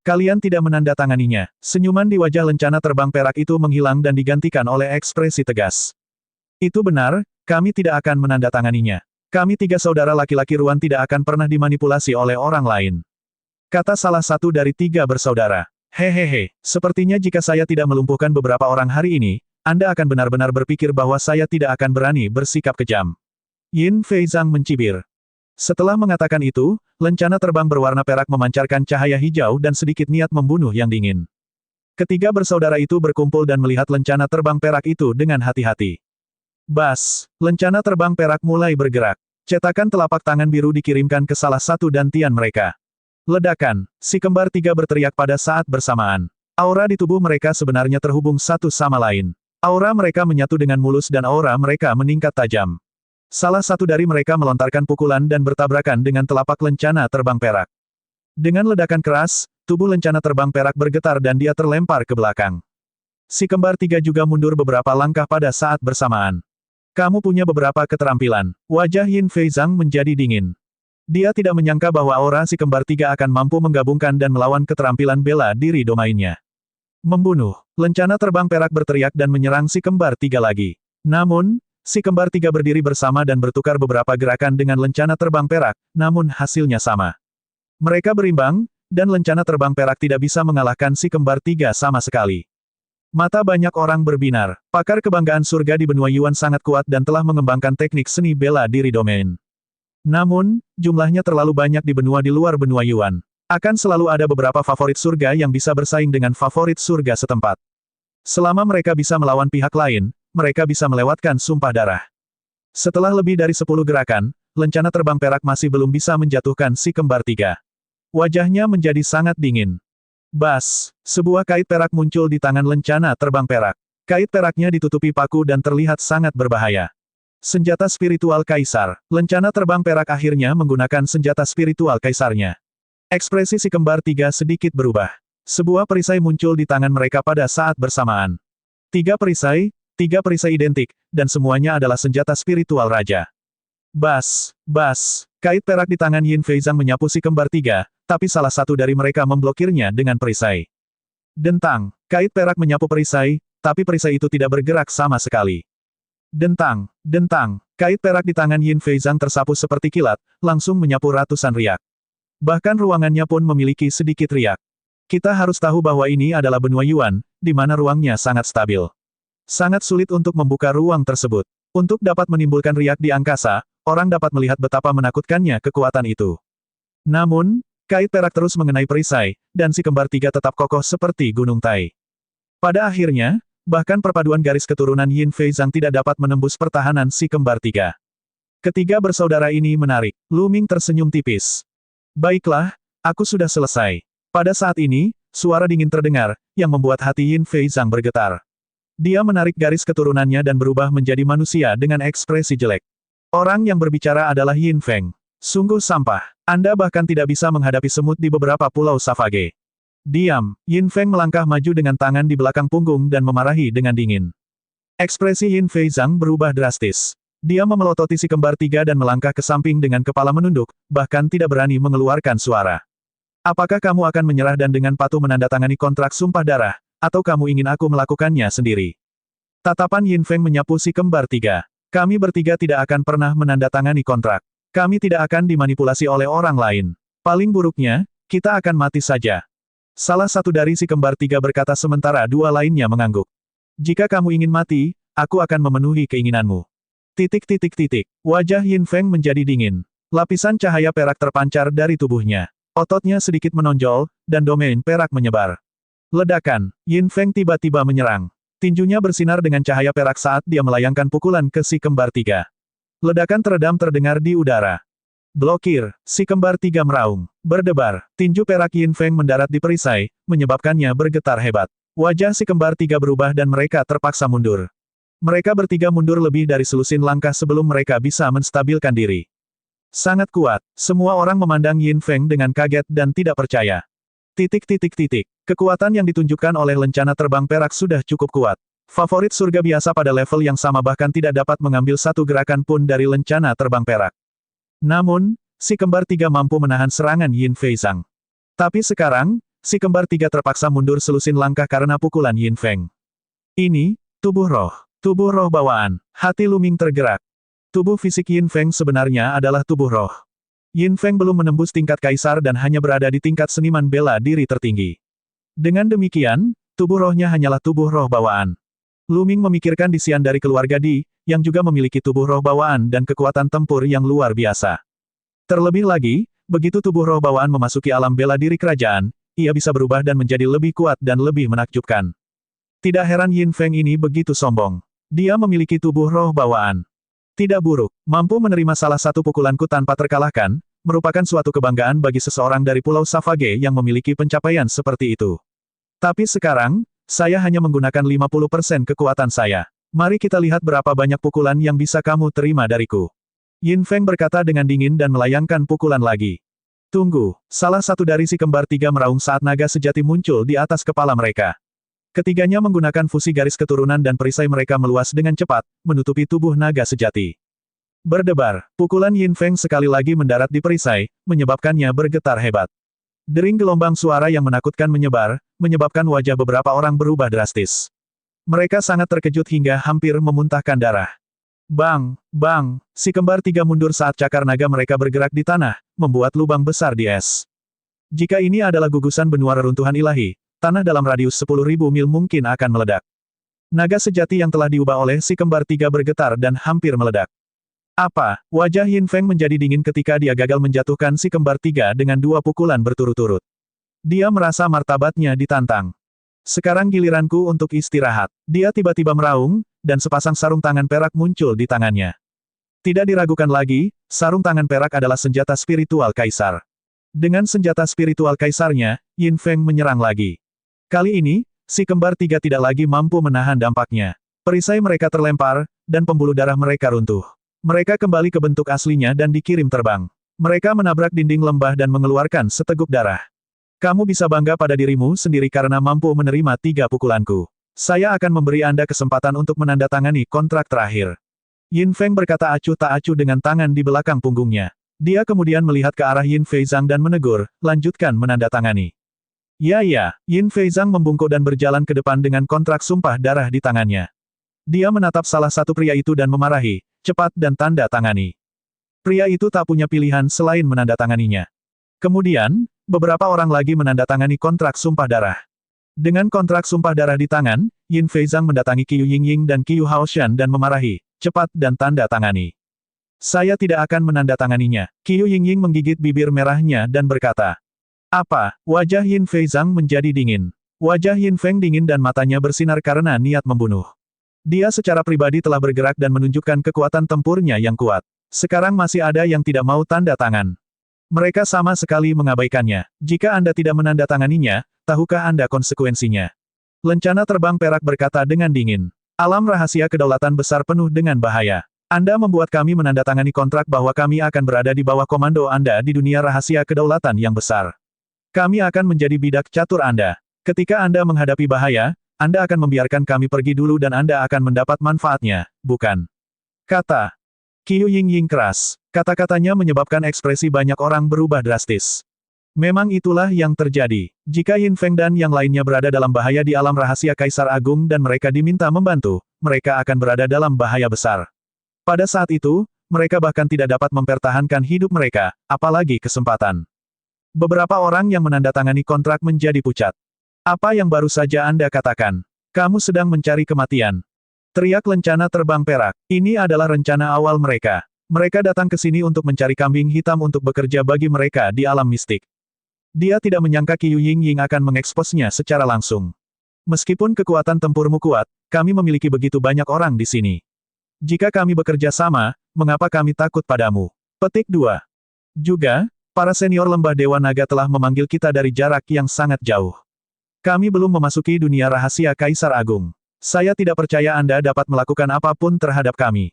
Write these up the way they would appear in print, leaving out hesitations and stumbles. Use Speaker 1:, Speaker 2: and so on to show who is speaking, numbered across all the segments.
Speaker 1: Kalian tidak menandatanganinya. Senyuman di wajah lencana terbang perak itu menghilang dan digantikan oleh ekspresi tegas. Itu benar, kami tidak akan menandatanganinya. Kami tiga saudara laki-laki Ruan tidak akan pernah dimanipulasi oleh orang lain. Kata salah satu dari tiga bersaudara. Hehehe, sepertinya jika saya tidak melumpuhkan beberapa orang hari ini, Anda akan benar-benar berpikir bahwa saya tidak akan berani bersikap kejam. Yin Fei Zhang mencibir. Setelah mengatakan itu, lencana terbang berwarna perak memancarkan cahaya hijau dan sedikit niat membunuh yang dingin. Ketiga bersaudara itu berkumpul dan melihat lencana terbang perak itu dengan hati-hati. Bas, lencana terbang perak mulai bergerak. Cetakan telapak tangan biru dikirimkan ke salah satu dantian mereka. Ledakan, si kembar tiga berteriak pada saat bersamaan. Aura di tubuh mereka sebenarnya terhubung satu sama lain. Aura mereka menyatu dengan mulus dan aura mereka meningkat tajam. Salah satu dari mereka melontarkan pukulan dan bertabrakan dengan telapak lencana terbang perak. Dengan ledakan keras, tubuh lencana terbang perak bergetar dan dia terlempar ke belakang. Si kembar tiga juga mundur beberapa langkah pada saat bersamaan. Kamu punya beberapa keterampilan. Wajah Yin Fei Zhang menjadi dingin. Dia tidak menyangka bahwa aura si kembar tiga akan mampu menggabungkan dan melawan keterampilan bela diri domainnya. Membunuh. Lencana terbang perak berteriak dan menyerang si kembar tiga lagi. Namun, si kembar tiga berdiri bersama dan bertukar beberapa gerakan dengan lencana terbang perak, namun hasilnya sama. Mereka berimbang, dan lencana terbang perak tidak bisa mengalahkan si kembar tiga sama sekali. Mata banyak orang berbinar. Pakar kebanggaan surga di benua Yuan sangat kuat dan telah mengembangkan teknik seni bela diri domain. Namun, jumlahnya terlalu banyak di benua di luar benua Yuan. Akan selalu ada beberapa favorit surga yang bisa bersaing dengan favorit surga setempat. Selama mereka bisa melawan pihak lain, mereka bisa melewatkan sumpah darah. Setelah lebih dari 10 gerakan, lencana terbang perak masih belum bisa menjatuhkan si kembar tiga. Wajahnya menjadi sangat dingin. Bas, sebuah kait perak muncul di tangan lencana terbang perak. Kait peraknya ditutupi paku dan terlihat sangat berbahaya. Senjata spiritual kaisar. Lencana terbang perak akhirnya menggunakan senjata spiritual kaisarnya. Ekspresi si kembar tiga sedikit berubah. Sebuah perisai muncul di tangan mereka pada saat bersamaan. Tiga perisai identik, dan semuanya adalah senjata spiritual raja. Bas, kait perak di tangan Yin Fei Zhang menyapu si kembar tiga, tapi salah satu dari mereka memblokirnya dengan perisai. Dentang, kait perak menyapu perisai, tapi perisai itu tidak bergerak sama sekali. Dentang, kait perak di tangan Yin Fei Zhang tersapu seperti kilat, langsung menyapu ratusan riak. Bahkan ruangannya pun memiliki sedikit riak. Kita harus tahu bahwa ini adalah benua Yuan, di mana ruangnya sangat stabil. Sangat sulit untuk membuka ruang tersebut. Untuk dapat menimbulkan riak di angkasa, orang dapat melihat betapa menakutkannya kekuatan itu. Namun, kait perak terus mengenai perisai, dan si kembar tiga tetap kokoh seperti gunung Tai. Pada akhirnya, bahkan perpaduan garis keturunan Yin Fei Zhang tidak dapat menembus pertahanan si kembar tiga. Ketiga bersaudara ini menarik. Lu Ming tersenyum tipis. Baiklah, aku sudah selesai. Pada saat ini, suara dingin terdengar, yang membuat hati Yin Fei Zhang bergetar. Dia menarik garis keturunannya dan berubah menjadi manusia dengan ekspresi jelek. Orang yang berbicara adalah Yin Feng. Sungguh sampah. Anda bahkan tidak bisa menghadapi semut di beberapa pulau Savage. Diam, Yin Feng melangkah maju dengan tangan di belakang punggung dan memarahi dengan dingin. Ekspresi Yin Fei Zhang berubah drastis. Dia memelototi si kembar tiga dan melangkah ke samping dengan kepala menunduk, bahkan tidak berani mengeluarkan suara. Apakah kamu akan menyerah dan dengan patuh menandatangani kontrak sumpah darah, atau kamu ingin aku melakukannya sendiri? Tatapan Yin Feng menyapu si kembar tiga. Kami bertiga tidak akan pernah menandatangani kontrak. Kami tidak akan dimanipulasi oleh orang lain. Paling buruknya, kita akan mati saja. Salah satu dari si kembar tiga berkata sementara dua lainnya mengangguk. Jika kamu ingin mati, aku akan memenuhi keinginanmu. Wajah Yin Feng menjadi dingin. Lapisan cahaya perak terpancar dari tubuhnya. Ototnya sedikit menonjol, dan domain perak menyebar. Ledakan, Yin Feng tiba-tiba menyerang. Tinjunya bersinar dengan cahaya perak saat dia melayangkan pukulan ke si kembar tiga. Ledakan teredam terdengar di udara. Blokir, si kembar tiga meraung. Berdebar, tinju perak Yin Feng mendarat di perisai, menyebabkannya bergetar hebat. Wajah si kembar tiga berubah dan mereka terpaksa mundur. Mereka bertiga mundur lebih dari selusin langkah sebelum mereka bisa menstabilkan diri. Sangat kuat, semua orang memandang Yin Feng dengan kaget dan tidak percaya. Kekuatan yang ditunjukkan oleh lencana terbang perak sudah cukup kuat. Favorit surga biasa pada level yang sama bahkan tidak dapat mengambil satu gerakan pun dari lencana terbang perak. Namun, si kembar tiga mampu menahan serangan Yin Fei Zhang. Tapi sekarang, si kembar tiga terpaksa mundur selusin langkah karena pukulan Yin Feng. Ini, tubuh roh bawaan. Hati Lu Ming tergerak. Tubuh fisik Yin Feng sebenarnya adalah tubuh roh. Yin Feng belum menembus tingkat kaisar dan hanya berada di tingkat seniman bela diri tertinggi. Dengan demikian, tubuh rohnya hanyalah tubuh roh bawaan. Lu Ming memikirkan Disian dari keluarga Di, yang juga memiliki tubuh roh bawaan dan kekuatan tempur yang luar biasa. Terlebih lagi, begitu tubuh roh bawaan memasuki alam bela diri kerajaan, ia bisa berubah dan menjadi lebih kuat dan lebih menakjubkan. Tidak heran Yin Feng ini begitu sombong. Dia memiliki tubuh roh bawaan. Tidak buruk, mampu menerima salah satu pukulanku tanpa terkalahkan, merupakan suatu kebanggaan bagi seseorang dari Pulau Savage yang memiliki pencapaian seperti itu. Tapi sekarang, saya hanya menggunakan 50% kekuatan saya. Mari kita lihat berapa banyak pukulan yang bisa kamu terima dariku. Yin Feng berkata dengan dingin dan melayangkan pukulan lagi. Tunggu, salah satu dari si kembar tiga meraung saat naga sejati muncul di atas kepala mereka. Ketiganya menggunakan fusi garis keturunan dan perisai mereka meluas dengan cepat, menutupi tubuh naga sejati. Berdebar, pukulan Yin Feng sekali lagi mendarat di perisai, menyebabkannya bergetar hebat. Dering gelombang suara yang menakutkan menyebar, menyebabkan wajah beberapa orang berubah drastis. Mereka sangat terkejut hingga hampir memuntahkan darah. Bang, bang, si kembar tiga mundur saat cakar naga mereka bergerak di tanah, membuat lubang besar di es. Jika ini adalah gugusan benua reruntuhan ilahi, tanah dalam radius 10.000 mil mungkin akan meledak. Naga sejati yang telah diubah oleh si kembar tiga bergetar dan hampir meledak. Apa? Wajah Yin Feng menjadi dingin ketika dia gagal menjatuhkan si kembar tiga dengan 2 pukulan berturut-turut. Dia merasa martabatnya ditantang. Sekarang giliranku untuk istirahat. Dia tiba-tiba meraung, dan sepasang sarung tangan perak muncul di tangannya. Tidak diragukan lagi, sarung tangan perak adalah senjata spiritual kaisar. Dengan senjata spiritual kaisarnya, Yin Feng menyerang lagi. Kali ini, si kembar tiga tidak lagi mampu menahan dampaknya. Perisai mereka terlempar, dan pembuluh darah mereka runtuh. Mereka kembali ke bentuk aslinya dan dikirim terbang. Mereka menabrak dinding lembah dan mengeluarkan seteguk darah. Kamu bisa bangga pada dirimu sendiri karena mampu menerima 3 pukulanku. Saya akan memberi Anda kesempatan untuk menandatangani kontrak terakhir. Yin Feng berkata acuh tak acuh dengan tangan di belakang punggungnya. Dia kemudian melihat ke arah Yin Feizang dan menegur, lanjutkan menandatangani. Ya, Yin Feizang membungkuk dan berjalan ke depan dengan kontrak sumpah darah di tangannya. Dia menatap salah satu pria itu dan memarahi, cepat dan tanda tangani. Pria itu tak punya pilihan selain menandatanganinya. Kemudian, beberapa orang lagi menandatangani kontrak sumpah darah. Dengan kontrak sumpah darah di tangan, Yin Feizang mendatangi Qiu Yingying dan Qiu Haoshan dan memarahi, cepat dan tanda tangani. Saya tidak akan menandatanganinya. Qiu Yingying menggigit bibir merahnya dan berkata, apa? Wajah Yin Feizang menjadi dingin. Wajah Yin Feng dingin dan matanya bersinar karena niat membunuh. Dia secara pribadi telah bergerak dan menunjukkan kekuatan tempurnya yang kuat. Sekarang masih ada yang tidak mau tanda tangan. Mereka sama sekali mengabaikannya. Jika Anda tidak menandatanganinya, tahukah Anda konsekuensinya? Lencana terbang perak berkata dengan dingin. Alam rahasia kedaulatan besar penuh dengan bahaya. Anda membuat kami menandatangani kontrak bahwa kami akan berada di bawah komando Anda di dunia rahasia kedaulatan yang besar. Kami akan menjadi bidak catur Anda. Ketika Anda menghadapi bahaya, Anda akan membiarkan kami pergi dulu dan Anda akan mendapat manfaatnya, bukan? Kata Qiu Yingying keras. Kata-katanya menyebabkan ekspresi banyak orang berubah drastis. Memang itulah yang terjadi. Jika Yin Feng dan yang lainnya berada dalam bahaya di alam rahasia Kaisar Agung dan mereka diminta membantu, mereka akan berada dalam bahaya besar. Pada saat itu, mereka bahkan tidak dapat mempertahankan hidup mereka, apalagi kesempatan. Beberapa orang yang menandatangani kontrak menjadi pucat. Apa yang baru saja Anda katakan? Kamu sedang mencari kematian. Teriak lencana terbang perak. Ini adalah rencana awal mereka. Mereka datang ke sini untuk mencari kambing hitam untuk bekerja bagi mereka di alam mistik. Dia tidak menyangka Qiu Yingying akan mengeksposnya secara langsung. Meskipun kekuatan tempurmu kuat, kami memiliki begitu banyak orang di sini. Jika kami bekerja sama, mengapa kami takut padamu? Petik 2. Juga, para senior lembah Dewa Naga telah memanggil kita dari jarak yang sangat jauh. Kami belum memasuki dunia rahasia Kaisar Agung. Saya tidak percaya Anda dapat melakukan apapun terhadap kami.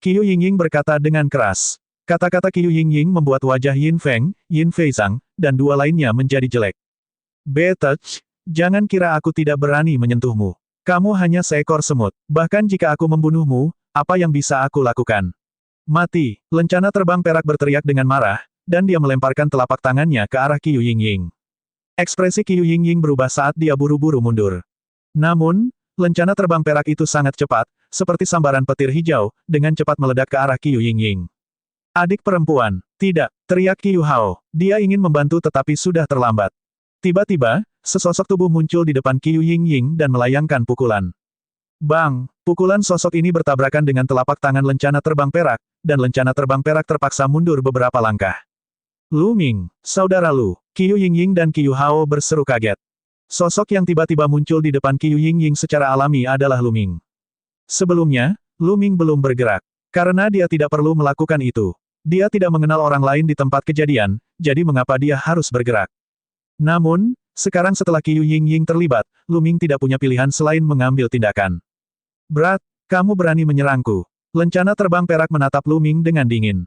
Speaker 1: Qiu Yingying berkata dengan keras. Kata-kata Qiu Yingying membuat wajah Yin Feng, Yin Feizang, dan 2 lainnya menjadi jelek. Betech, jangan kira aku tidak berani menyentuhmu. Kamu hanya seekor semut. Bahkan jika aku membunuhmu, apa yang bisa aku lakukan? Mati. Lencana terbang perak berteriak dengan marah, dan dia melemparkan telapak tangannya ke arah Qiu Yingying. Ekspresi Qiu Yingying berubah saat dia buru-buru mundur. Namun, lencana terbang perak itu sangat cepat, seperti sambaran petir hijau, dengan cepat meledak ke arah Qiu Yingying. Adik perempuan, tidak, teriak Qiu Hao. Dia ingin membantu tetapi sudah terlambat. Tiba-tiba, sesosok tubuh muncul di depan Qiu Yingying dan melayangkan pukulan. Bang! Pukulan sosok ini bertabrakan dengan telapak tangan lencana terbang perak, dan lencana terbang perak terpaksa mundur beberapa langkah. Lu Ming, saudara Lu, Qiu Yingying dan Qiu Hao berseru kaget. Sosok yang tiba-tiba muncul di depan Qiu Yingying secara alami adalah Lu Ming. Sebelumnya, Lu Ming belum bergerak. Karena dia tidak perlu melakukan itu. Dia tidak mengenal orang lain di tempat kejadian, jadi mengapa dia harus bergerak? Namun, sekarang setelah Qiu Yingying terlibat, Lu Ming tidak punya pilihan selain mengambil tindakan. Berat, kamu berani menyerangku. Lencana terbang perak menatap Lu Ming dengan dingin.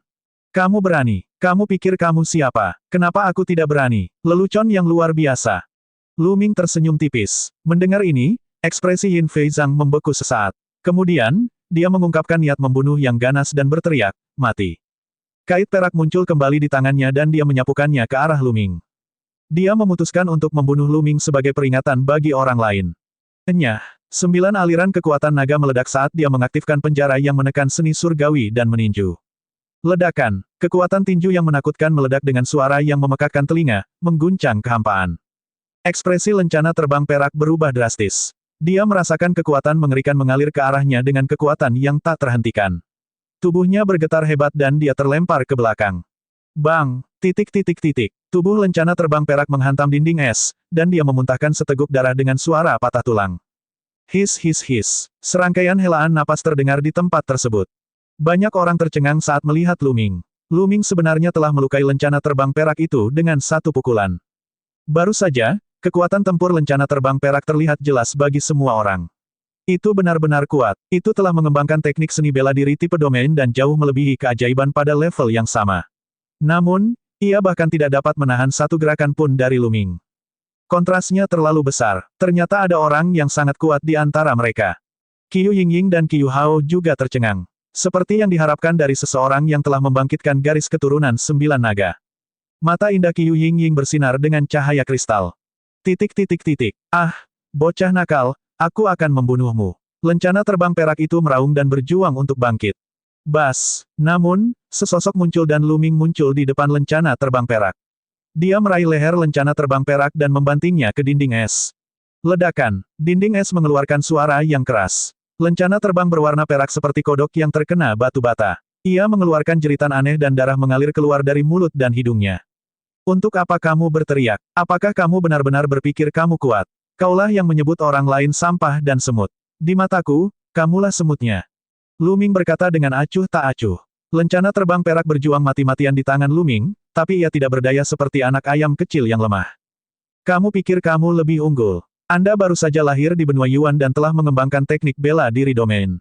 Speaker 1: Kamu berani. Kamu pikir kamu siapa? Kenapa aku tidak berani? Lelucon yang luar biasa. Lu Ming tersenyum tipis. Mendengar ini, ekspresi Yin Fei Zhang membeku sesaat. Kemudian, dia mengungkapkan niat membunuh yang ganas dan berteriak, mati. Kait perak muncul kembali di tangannya dan dia menyapukannya ke arah Lu Ming. Dia memutuskan untuk membunuh Lu Ming sebagai peringatan bagi orang lain. Enyah, 9 aliran kekuatan naga meledak saat dia mengaktifkan penjara yang menekan seni surgawi dan meninju. Ledakan, kekuatan tinju yang menakutkan meledak dengan suara yang memekakkan telinga, mengguncang kehampaan. Ekspresi lencana terbang perak berubah drastis. Dia merasakan kekuatan mengerikan mengalir ke arahnya dengan kekuatan yang tak terhentikan. Tubuhnya bergetar hebat dan dia terlempar ke belakang. Bang! Tubuh lencana terbang perak menghantam dinding es, dan dia memuntahkan seteguk darah dengan suara patah tulang. His. Serangkaian helaan napas terdengar di tempat tersebut. Banyak orang tercengang saat melihat Lu Ming. Lu Ming sebenarnya telah melukai lencana terbang perak itu dengan satu pukulan. Baru saja, kekuatan tempur lencana terbang perak terlihat jelas bagi semua orang. Itu benar-benar kuat. Itu telah mengembangkan teknik seni bela diri tipe domain dan jauh melebihi keajaiban pada level yang sama. Namun, ia bahkan tidak dapat menahan satu gerakan pun dari Lu Ming. Kontrasnya terlalu besar. Ternyata ada orang yang sangat kuat di antara mereka. Qiu Yingying dan Qiu Hao juga tercengang. Seperti yang diharapkan dari seseorang yang telah membangkitkan garis keturunan 9 naga. Mata indah Qiu Yingying bersinar dengan cahaya kristal. Ah, bocah nakal. Aku akan membunuhmu. Lencana terbang perak itu meraung dan berjuang untuk bangkit. Bas. Namun, sesosok muncul dan Lu Ming muncul di depan lencana terbang perak. Dia meraih leher lencana terbang perak dan membantingnya ke dinding es. Ledakan. Dinding es mengeluarkan suara yang keras. Lencana terbang berwarna perak seperti kodok yang terkena batu bata. Ia mengeluarkan jeritan aneh dan darah mengalir keluar dari mulut dan hidungnya. Untuk apa kamu berteriak? Apakah kamu benar-benar berpikir kamu kuat? Kaulah yang menyebut orang lain sampah dan semut. Di mataku, kamulah semutnya. Lu Ming berkata dengan acuh tak acuh. Lencana terbang perak berjuang mati-matian di tangan Lu Ming, tapi ia tidak berdaya seperti anak ayam kecil yang lemah. Kamu pikir kamu lebih unggul. Anda baru saja lahir di benua Yuan dan telah mengembangkan teknik bela diri domain.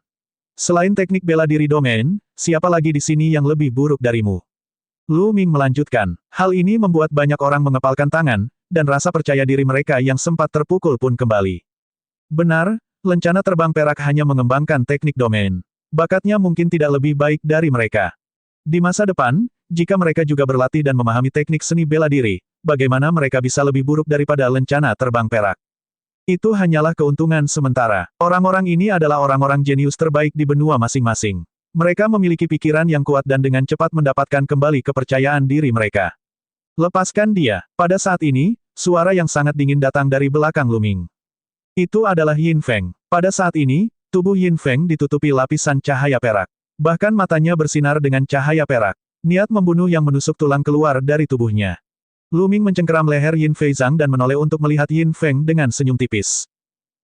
Speaker 1: Selain teknik bela diri domain, siapa lagi di sini yang lebih buruk darimu? Lu Ming melanjutkan. Hal ini membuat banyak orang mengepalkan tangan, dan rasa percaya diri mereka yang sempat terpukul pun kembali. Benar, lencana terbang perak hanya mengembangkan teknik domain. Bakatnya mungkin tidak lebih baik dari mereka. Di masa depan, jika mereka juga berlatih dan memahami teknik seni bela diri, bagaimana mereka bisa lebih buruk daripada lencana terbang perak? Itu hanyalah keuntungan sementara. Orang-orang ini adalah orang-orang jenius terbaik di benua masing-masing. Mereka memiliki pikiran yang kuat dan dengan cepat mendapatkan kembali kepercayaan diri mereka. Lepaskan dia. Pada saat ini, suara yang sangat dingin datang dari belakang Lu Ming. Itu adalah Yin Feng. Pada saat ini, tubuh Yin Feng ditutupi lapisan cahaya perak. Bahkan matanya bersinar dengan cahaya perak. Niat membunuh yang menusuk tulang keluar dari tubuhnya. Lu Ming mencengkeram leher Yin Fei Zhang dan menoleh untuk melihat Yin Feng dengan senyum tipis.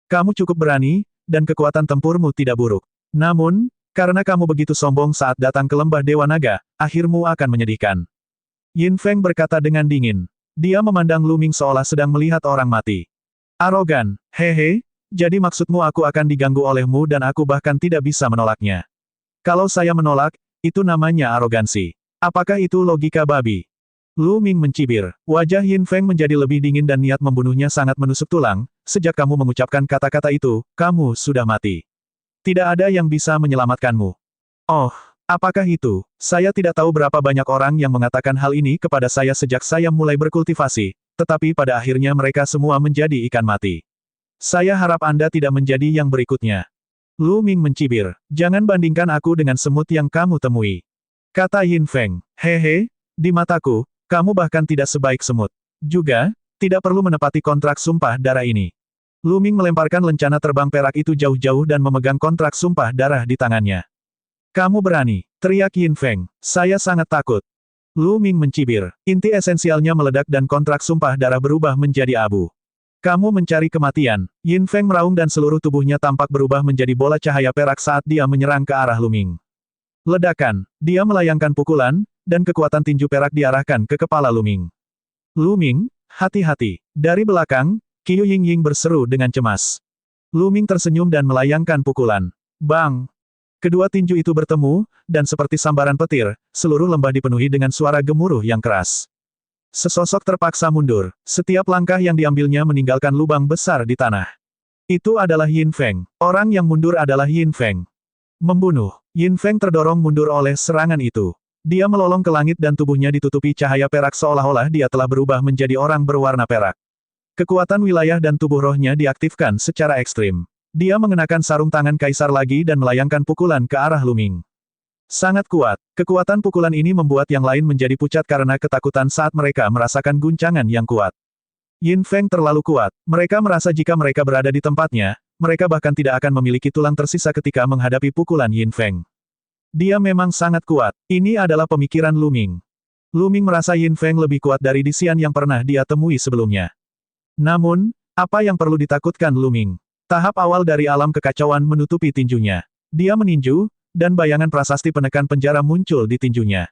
Speaker 1: Kamu cukup berani, dan kekuatan tempurmu tidak buruk. Namun, karena kamu begitu sombong saat datang ke lembah Dewa Naga, akhirmu akan menyedihkan. Yin Feng berkata dengan dingin. Dia memandang Lu Ming seolah sedang melihat orang mati. Arogan, hehe, jadi maksudmu aku akan diganggu olehmu dan aku bahkan tidak bisa menolaknya. Kalau saya menolak, itu namanya arogansi. Apakah itu logika babi? Lu Ming mencibir. Wajah Yin Feng menjadi lebih dingin dan niat membunuhnya sangat menusuk tulang. Sejak kamu mengucapkan kata-kata itu, kamu sudah mati. Tidak ada yang bisa menyelamatkanmu. Oh. Apakah itu? Saya tidak tahu berapa banyak orang yang mengatakan hal ini kepada saya sejak saya mulai berkultivasi, tetapi pada akhirnya mereka semua menjadi ikan mati. Saya harap Anda tidak menjadi yang berikutnya. Lu Ming mencibir. Jangan bandingkan aku dengan semut yang kamu temui. Kata Yin Feng. Hehe, di mataku, kamu bahkan tidak sebaik semut. Juga, tidak perlu menepati kontrak sumpah darah ini. Lu Ming melemparkan lencana terbang perak itu jauh-jauh dan memegang kontrak sumpah darah di tangannya. Kamu berani, teriak Yin Feng. Saya sangat takut. Lu Ming mencibir. Inti esensialnya meledak dan kontrak sumpah darah berubah menjadi abu. Kamu mencari kematian. Yin Feng meraung dan seluruh tubuhnya tampak berubah menjadi bola cahaya perak saat dia menyerang ke arah Lu Ming. Ledakan. Dia melayangkan pukulan, dan kekuatan tinju perak diarahkan ke kepala Lu Ming. Lu Ming, hati-hati. Dari belakang, Qiu Yingying berseru dengan cemas. Lu Ming tersenyum dan melayangkan pukulan. Bang! Kedua tinju itu bertemu, dan seperti sambaran petir, seluruh lembah dipenuhi dengan suara gemuruh yang keras. Sesosok terpaksa mundur. Setiap langkah yang diambilnya meninggalkan lubang besar di tanah. Itu adalah Yin Feng. Orang yang mundur adalah Yin Feng. Membunuh. Yin Feng terdorong mundur oleh serangan itu. Dia melolong ke langit dan tubuhnya ditutupi cahaya perak seolah-olah dia telah berubah menjadi orang berwarna perak. Kekuatan wilayah dan tubuh rohnya diaktifkan secara ekstrim. Dia mengenakan sarung tangan kaisar lagi dan melayangkan pukulan ke arah Lu Ming. Sangat kuat. Kekuatan pukulan ini membuat yang lain menjadi pucat karena ketakutan saat mereka merasakan guncangan yang kuat. Yin Feng terlalu kuat. Mereka merasa jika mereka berada di tempatnya, mereka bahkan tidak akan memiliki tulang tersisa ketika menghadapi pukulan Yin Feng. Dia memang sangat kuat. Ini adalah pemikiran Lu Ming. Lu Ming merasa Yin Feng lebih kuat dari Disian yang pernah dia temui sebelumnya. Namun, apa yang perlu ditakutkan Lu Ming? Tahap awal dari alam kekacauan menutupi tinjunya. Dia meninju, dan bayangan prasasti penekan penjara muncul di tinjunya.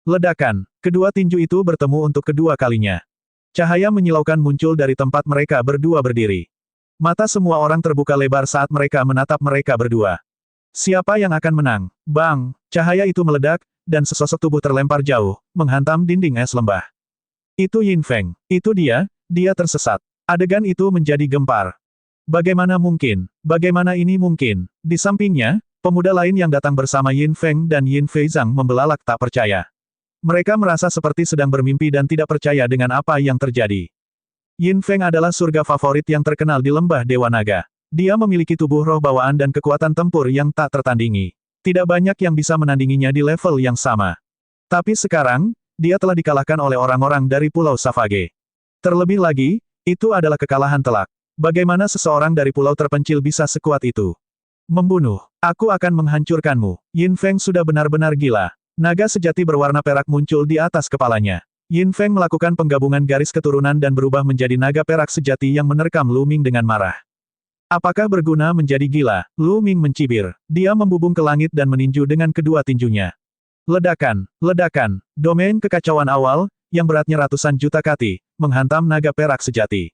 Speaker 1: Ledakan. Kedua tinju itu bertemu untuk kedua kalinya. Cahaya menyilaukan muncul dari tempat mereka berdua berdiri. Mata semua orang terbuka lebar saat mereka menatap mereka berdua. Siapa yang akan menang? Bang! Cahaya itu meledak, dan sesosok tubuh terlempar jauh, menghantam dinding es lembah. Itu Yin Feng. Itu dia tersesat. Adegan itu menjadi gempar. Bagaimana mungkin? Bagaimana ini mungkin? Di sampingnya, pemuda lain yang datang bersama Yin Feng dan Yin Feizang membelalak tak percaya. Mereka merasa seperti sedang bermimpi dan tidak percaya dengan apa yang terjadi. Yin Feng adalah surga favorit yang terkenal di lembah Dewa Naga. Dia memiliki tubuh roh bawaan dan kekuatan tempur yang tak tertandingi. Tidak banyak yang bisa menandinginya di level yang sama. Tapi sekarang, dia telah dikalahkan oleh orang-orang dari Pulau Savage. Terlebih lagi, itu adalah kekalahan telak. Bagaimana seseorang dari pulau terpencil bisa sekuat itu? Membunuh. Aku akan menghancurkanmu. Yin Feng sudah benar-benar gila. Naga sejati berwarna perak muncul di atas kepalanya. Yin Feng melakukan penggabungan garis keturunan dan berubah menjadi naga perak sejati yang menerkam Lu Ming dengan marah. Apakah berguna menjadi gila? Lu Ming mencibir. Dia membubung ke langit dan meninju dengan kedua tinjunya. Ledakan. Ledakan. Domain kekacauan awal, yang beratnya ratusan juta kati, menghantam naga perak sejati.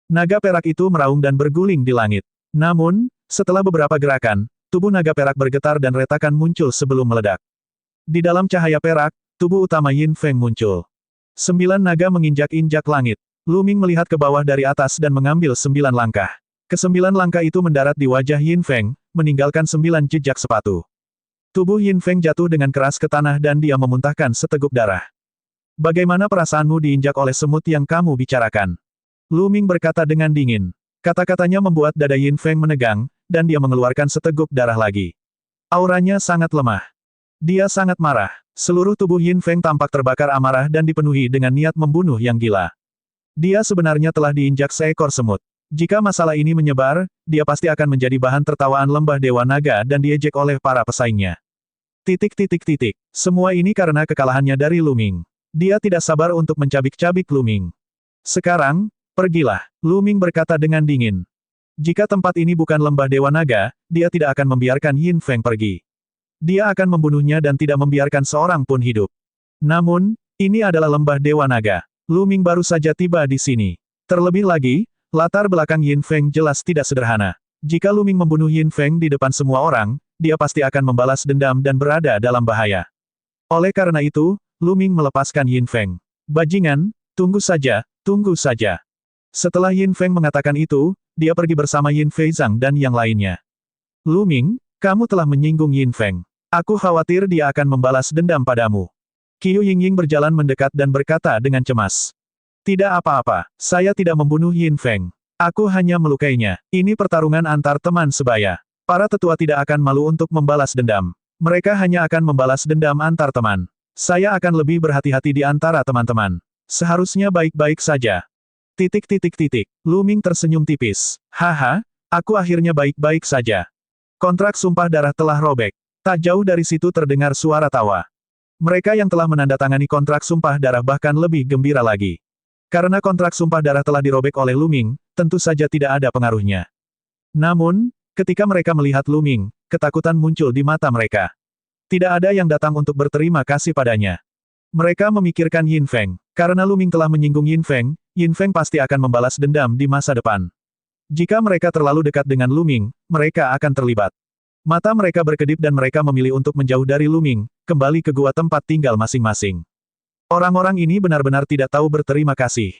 Speaker 1: Naga perak itu meraung dan berguling di langit. Namun, setelah beberapa gerakan, tubuh naga perak bergetar dan retakan muncul sebelum meledak. Di dalam cahaya perak, tubuh utama Yin Feng muncul. 9 naga menginjak-injak langit. Lu Ming melihat ke bawah dari atas dan mengambil 9 langkah. Ke-9 langkah itu mendarat di wajah Yin Feng, meninggalkan 9 jejak sepatu. Tubuh Yin Feng jatuh dengan keras ke tanah dan dia memuntahkan seteguk darah. Bagaimana perasaanmu diinjak oleh semut yang kamu bicarakan? Lu Ming berkata dengan dingin. Kata-katanya membuat dada Yin Feng menegang, dan dia mengeluarkan seteguk darah lagi. Auranya sangat lemah. Dia sangat marah. Seluruh tubuh Yin Feng tampak terbakar amarah dan dipenuhi dengan niat membunuh yang gila. Dia sebenarnya telah diinjak seekor semut. Jika masalah ini menyebar, dia pasti akan menjadi bahan tertawaan lembah Dewa Naga dan diejek oleh para pesaingnya. Semua ini karena kekalahannya dari Lu Ming. Dia tidak sabar untuk mencabik-cabik Lu Ming. Sekarang, pergilah, Lu Ming berkata dengan dingin. Jika tempat ini bukan lembah Dewa Naga, dia tidak akan membiarkan Yin Feng pergi. Dia akan membunuhnya dan tidak membiarkan seorang pun hidup. Namun, ini adalah lembah Dewa Naga. Lu Ming baru saja tiba di sini. Terlebih lagi, latar belakang Yin Feng jelas tidak sederhana. Jika Lu Ming membunuh Yin Feng di depan semua orang, dia pasti akan membalas dendam dan berada dalam bahaya. Oleh karena itu, Lu Ming melepaskan Yin Feng. Bajingan, tunggu saja, tunggu saja. Setelah Yin Feng mengatakan itu, dia pergi bersama Yin Feizang dan yang lainnya. Lu Ming, kamu telah menyinggung Yin Feng. Aku khawatir dia akan membalas dendam padamu. Qiu Yingying berjalan mendekat dan berkata dengan cemas. Tidak apa-apa, saya tidak membunuh Yin Feng. Aku hanya melukainya. Ini pertarungan antar teman sebaya. Para tetua tidak akan malu untuk membalas dendam. Mereka hanya akan membalas dendam antar teman. Saya akan lebih berhati-hati di antara teman-teman. Seharusnya baik-baik saja. Lu Ming tersenyum tipis. Haha, aku akhirnya baik-baik saja. Kontrak sumpah darah telah robek. Tak jauh dari situ terdengar suara tawa. Mereka yang telah menandatangani kontrak sumpah darah bahkan lebih gembira lagi. Karena kontrak sumpah darah telah dirobek oleh Lu Ming, tentu saja tidak ada pengaruhnya. Namun, ketika mereka melihat Lu Ming, ketakutan muncul di mata mereka. Tidak ada yang datang untuk berterima kasih padanya. Mereka memikirkan Yin Feng. Karena Lu Ming telah menyinggung Yin Feng pasti akan membalas dendam di masa depan. Jika mereka terlalu dekat dengan Lu Ming, mereka akan terlibat. Mata mereka berkedip dan mereka memilih untuk menjauh dari Lu Ming, kembali ke gua tempat tinggal masing-masing. Orang-orang ini benar-benar tidak tahu berterima kasih.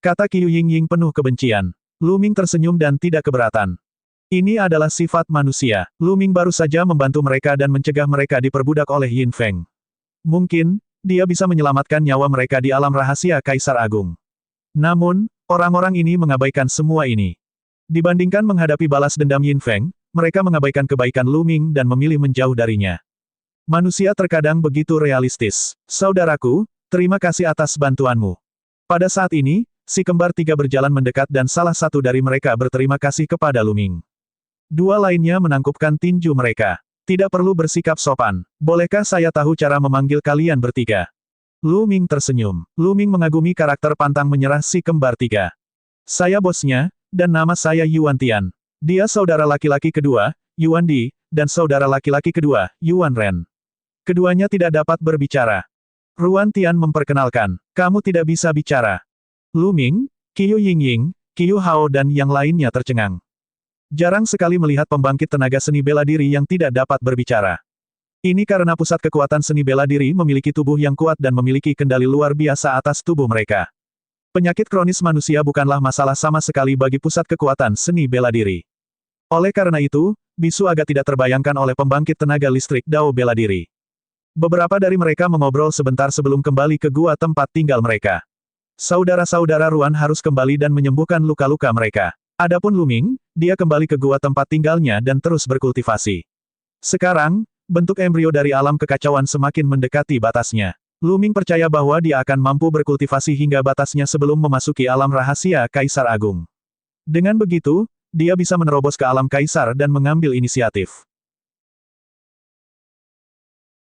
Speaker 1: Kata Qiu Yingying penuh kebencian. Lu Ming tersenyum dan tidak keberatan. Ini adalah sifat manusia. Lu Ming baru saja membantu mereka dan mencegah mereka diperbudak oleh Yin Feng. Mungkin, dia bisa menyelamatkan nyawa mereka di alam rahasia Kaisar Agung. Namun, orang-orang ini mengabaikan semua ini. Dibandingkan menghadapi balas dendam Yin Feng, mereka mengabaikan kebaikan Lu Ming dan memilih menjauh darinya. Manusia terkadang begitu realistis. Saudaraku, terima kasih atas bantuanmu. Pada saat ini, si kembar tiga berjalan mendekat dan salah satu dari mereka berterima kasih kepada Lu Ming. Dua lainnya menangkupkan tinju mereka. Tidak perlu bersikap sopan. Bolehkah saya tahu cara memanggil kalian bertiga? Lu Ming tersenyum. Lu Ming mengagumi karakter pantang menyerah si kembar tiga. Saya bosnya, dan nama saya Yuan Tian. Dia saudara laki-laki kedua, Yuan Di, dan saudara laki-laki kedua, Yuan Ren. Keduanya tidak dapat berbicara. Ruan Tian memperkenalkan, kamu tidak bisa bicara. Lu Ming, Qiu Yingying, Qiu Hao dan yang lainnya tercengang. Jarang sekali melihat pembangkit tenaga seni bela diri yang tidak dapat berbicara. Ini karena pusat kekuatan seni bela diri memiliki tubuh yang kuat dan memiliki kendali luar biasa atas tubuh mereka. Penyakit kronis manusia bukanlah masalah sama sekali bagi pusat kekuatan seni bela diri. Oleh karena itu, bisu agak tidak terbayangkan oleh pembangkit tenaga listrik Dao bela diri. Beberapa dari mereka mengobrol sebentar sebelum kembali ke gua tempat tinggal mereka. Saudara-saudara Ruan harus kembali dan menyembuhkan luka-luka mereka. Adapun Lu Ming, dia kembali ke gua tempat tinggalnya dan terus berkultivasi. Sekarang, bentuk embrio dari alam kekacauan semakin mendekati batasnya. Lu Ming percaya bahwa dia akan mampu berkultivasi hingga batasnya sebelum memasuki alam rahasia Kaisar Agung. Dengan begitu, dia bisa menerobos ke alam Kaisar dan mengambil inisiatif.